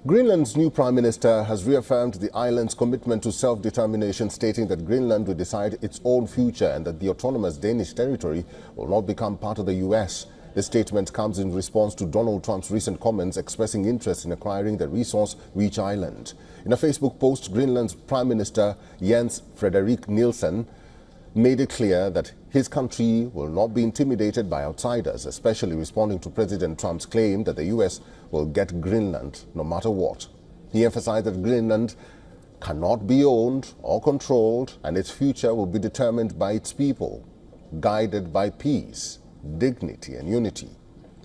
Greenland's new Prime Minister has reaffirmed the island's commitment to self-determination, stating that Greenland will decide its own future and that the autonomous Danish territory will not become part of the US. The statement comes in response to Donald Trump's recent comments expressing interest in acquiring the resource-rich island. In a Facebook post, Greenland's Prime Minister Jens Frederik Nielsen made it clear that his country will not be intimidated by outsiders, especially responding to President Trump's claim that the US will get Greenland no matter what. He emphasized that Greenland cannot be owned or controlled, and its future will be determined by its people, guided by peace, dignity and unity.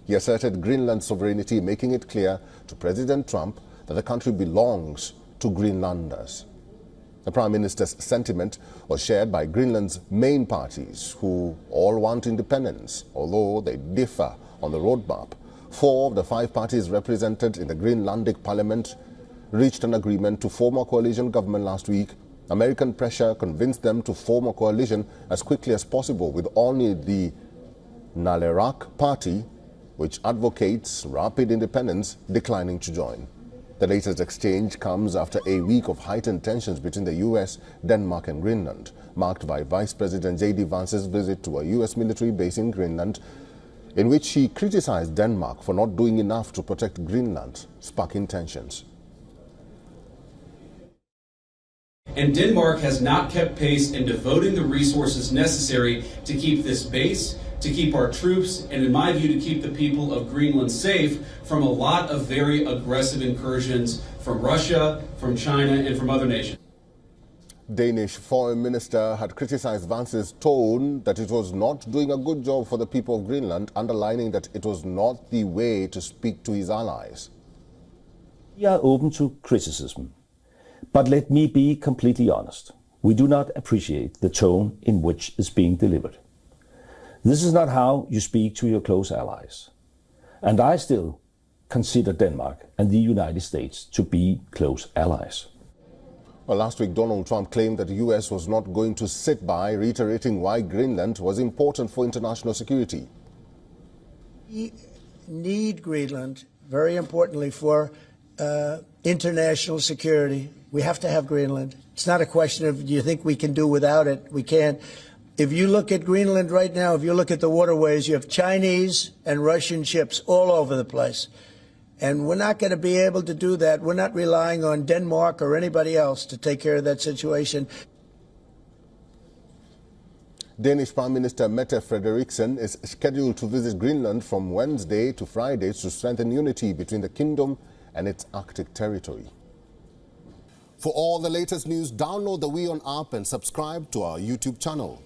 He asserted Greenland's sovereignty, making it clear to President Trump that the country belongs to Greenlanders. The Prime Minister's sentiment was shared by Greenland's main parties, who all want independence, although they differ on the roadmap. 4 of the 5 parties represented in the Greenlandic parliament reached an agreement to form a coalition government last week. American pressure convinced them to form a coalition as quickly as possible, with only the Nalerak party, which advocates rapid independence, declining to join. The latest exchange comes after a week of heightened tensions between the US, Denmark and Greenland, marked by Vice President J.D. Vance's visit to a US military base in Greenland, in which he criticized Denmark for not doing enough to protect Greenland, sparking tensions. And Denmark has not kept pace in devoting the resources necessary to keep this base, to keep our troops, and in my view, to keep the people of Greenland safe from a lot of very aggressive incursions from Russia, from China, and from other nations. Danish Foreign Minister had criticized Vance's tone that it was not doing a good job for the people of Greenland, underlining that it was not the way to speak to his allies. We are open to criticism, but let me be completely honest. We do not appreciate the tone in which it's being delivered. This is not how you speak to your close allies. And I still consider Denmark and the United States to be close allies. Well, last week, Donald Trump claimed that the US was not going to sit by, reiterating why Greenland was important for international security. We need Greenland, very importantly, for international security. We have to have Greenland. It's not a question of, do you think we can do without it? We can't. If you look at Greenland right now, if you look at the waterways, you have Chinese and Russian ships all over the place. And we're not going to be able to do that. We're not relying on Denmark or anybody else to take care of that situation. Danish Prime Minister Mette Frederiksen is scheduled to visit Greenland from Wednesday to Friday to strengthen unity between the kingdom and its Arctic territory. For all the latest news, download the WION app and subscribe to our YouTube channel.